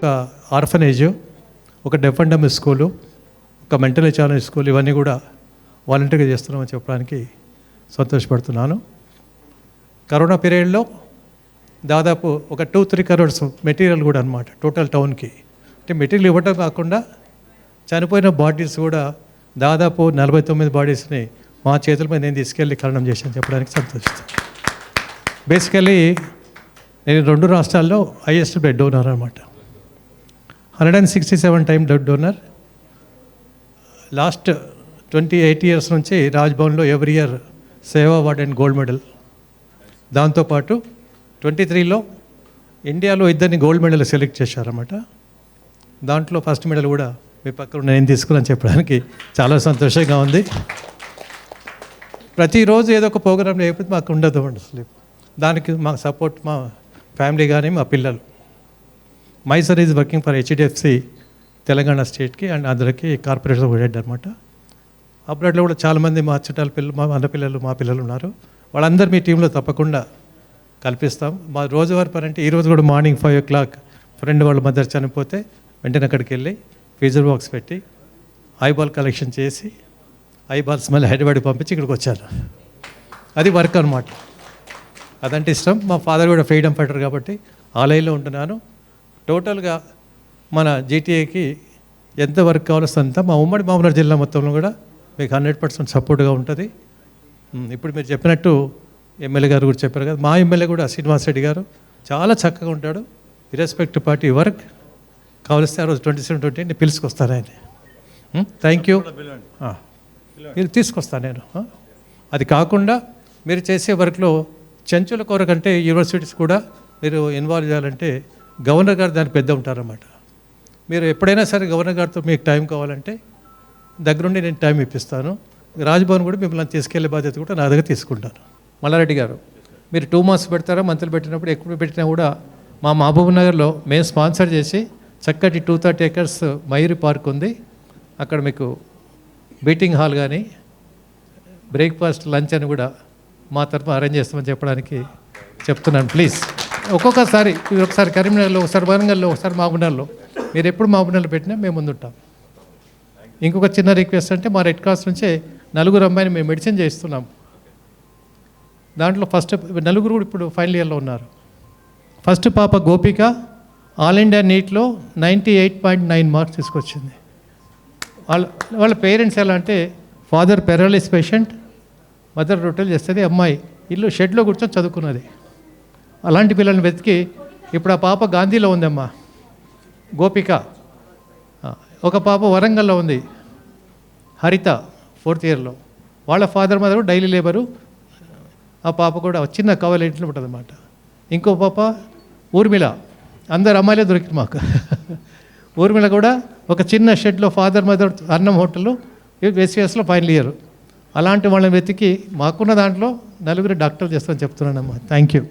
ఒక ఆర్ఫనేజ్, ఒక deaf and dumb school, ఒక మెంటల్ ఛాలెంజ్ స్కూల్, ఇవన్నీ కూడా వాలంటీర్గా చేస్తున్నామని చెప్పడానికి సంతోషపడుతున్నాను. కరోనా పీరియడ్లో దాదాపు ఒక 2-3 crores మెటీరియల్ కూడా అనమాట టోటల్ టౌన్కి. అంటే మెటీరియల్ ఇవ్వటం కాకుండా చనిపోయిన బాడీస్ కూడా దాదాపు 49 బాడీస్ని మా చేతుల మీద నేను తీసుకెళ్ళి ఖననం చేశాను చెప్పడానికి సంతోషిస్తాను. బేసికలీ నేను 2 రాష్ట్రాల్లో హైయెస్ట్ బ్లడ్ డోనర్ అనమాట. 167 time blood donor. Last 28 years నుంచి రాజ్భవన్లో ఎవ్రీ ఇయర్ సేవా అవార్డ్ అండ్ గోల్డ్ మెడల్. దాంతోపాటు 23లో ఇండియాలో 2 గోల్డ్ మెడల్ సెలెక్ట్ చేశారన్నమాట. దాంట్లో ఫస్ట్ మెడల్ కూడా మీ పక్కన నేను తీసుకున్నాను చెప్పడానికి చాలా సంతోషంగా ఉంది. ప్రతిరోజు ఏదో ఒక ప్రోగ్రాం లేకపోతే మాకు ఉండదు అసలు. దానికి మా సపోర్ట్ మా ఫ్యామిలీ కానీ మా పిల్లలు. My sir is working for HDFC Telangana స్టేట్కి అండ్ అందరికి కార్పొరేషన్ హెడ్ అనమాట. అబ్రాడ్లో కూడా చాలామంది మా చుట్టాల పిల్లలు, మా అన్న పిల్లలు, మా పిల్లలు ఉన్నారు. వాళ్ళందరూ మీ టీంలో తప్పకుండా కల్పిస్తాం. మా రోజువారి పని అంటే ఈరోజు కూడా మార్నింగ్ 5 o'clock ఫ్రెండ్ వాళ్ళ మధ్య చనిపోతే వెంటనే అక్కడికి వెళ్ళి ఫీజర్ బాక్స్ పెట్టి ఐబాల్ కలెక్షన్ చేసి ఐబాల్స్ మళ్ళీ హైదరాబాద్కి పంపించి ఇక్కడికి వచ్చాను. అది వర్క్ అనమాట. అదంటే ఇష్టం. మా ఫాదర్ కూడా ఫ్రీడమ్ ఫైటర్ కాబట్టి ఆ లైన్లో ఉంటున్నాను. టోటల్గా మన జీటీఏకి ఎంత వర్క్ కావాలో అంతా మా ఉమ్మడి మహబూబ్నగర్ జిల్లా మొత్తంలో కూడా మీకు 100% సపోర్ట్గా ఉంటుంది. ఇప్పుడు మీరు చెప్పినట్టు ఎమ్మెల్యే గారు కూడా చెప్పారు కదా, మా ఎమ్మెల్యే కూడా శ్రీనివాస్ రెడ్డి గారు చాలా చక్కగా ఉంటాడు. ఇర్రెస్పెక్టివ్ పార్టీ వర్క్ కావలిస్తే ఆ రోజు 27-28 పిలుచుకొస్తాను ఆయన. Thank you. మీరు తీసుకొస్తాను నేను. అది కాకుండా మీరు చేసే వర్క్లో చెంచుల కొరకంటే యూనివర్సిటీస్ కూడా మీరు ఇన్వాల్వ్ చేయాలంటే గవర్నర్ గారు దానికి పెద్ద ఉంటారన్నమాట. మీరు ఎప్పుడైనా సరే గవర్నర్ గారితో మీకు టైం కావాలంటే దగ్గరుండి నేను టైం ఇప్పిస్తాను. రాజ్భవన్ కూడా మిమ్మల్ని తీసుకెళ్లే బాధ్యత కూడా నా దగ్గర తీసుకుంటాను. మల్లారెడ్డి గారు, మీరు 2 months పెడతారా? మంత్రులు పెట్టినప్పుడు ఎప్పుడు పెట్టినా కూడా మా మహబూబ్నగర్లో మేము స్పాన్సర్ చేసి చక్కటి 230 acres మయూరి పార్క్ ఉంది. అక్కడ మీకు మీటింగ్ హాల్ కానీ బ్రేక్ఫాస్ట్ లంచ్ అని కూడా మా తరఫున అరేంజ్ చేస్తామని చెప్పడానికి చెప్తున్నాను. ప్లీజ్ ఒక్కొక్కసారి ఒకసారి కరీంనగర్లో, ఒకసారి వరంగల్లో, ఒకసారి మహబూబ్నగర్లో, మీరు ఎప్పుడు మహబూబ్నగర్లో పెట్టినా మేము ముందుంటాం. ఇంకొక చిన్న రిక్వెస్ట్ అంటే మా రెడ్ క్రాస్ నుంచే 4 అమ్మాయిని మేము మెడిసిన్ చేయిస్తున్నాం. దాంట్లో ఫస్ట్ 4 కూడా ఇప్పుడు ఫైనల్ ఇయర్లో ఉన్నారు. ఫస్ట్ పాప గోపిక ఆల్ ఇండియా నీట్లో 98.9 మార్క్స్ తీసుకొచ్చింది. వాళ్ళ పేరెంట్స్ ఎలా అంటే ఫాదర్ పెరాలిస్ పేషెంట్, మదర్ రొట్టెలు చేస్తుంది, అమ్మాయి ఇల్లు షెడ్లో కూర్చొని చదువుకున్నది. అలాంటి పిల్లల్ని వెతికి ఇప్పుడు ఆ పాప గాంధీలో ఉందమ్మా గోపిక. ఒక పాప వరంగల్లో ఉంది హరిత 4th yearలో. వాళ్ళ ఫాదర్ మదర్ డైలీ లేబరు. ఆ పాప కూడా చిన్న కవల ఇంట్లో ఉంటుంది అన్నమాట. ఇంకో పాప ఊర్మిళ, అందరు అమ్మాయిలే దొరికింది మాకు. ఊర్మిళ కూడా ఒక చిన్న షెడ్లో ఫాదర్ మదర్ అన్నం హోటల్లో SVSలో ఫైనల్ ఇయర్. అలాంటి వాళ్ళని వెతికి మాకున్న దాంట్లో 4 డాక్టర్లు చేస్తామని చెప్తున్నానమ్మా. Thank you.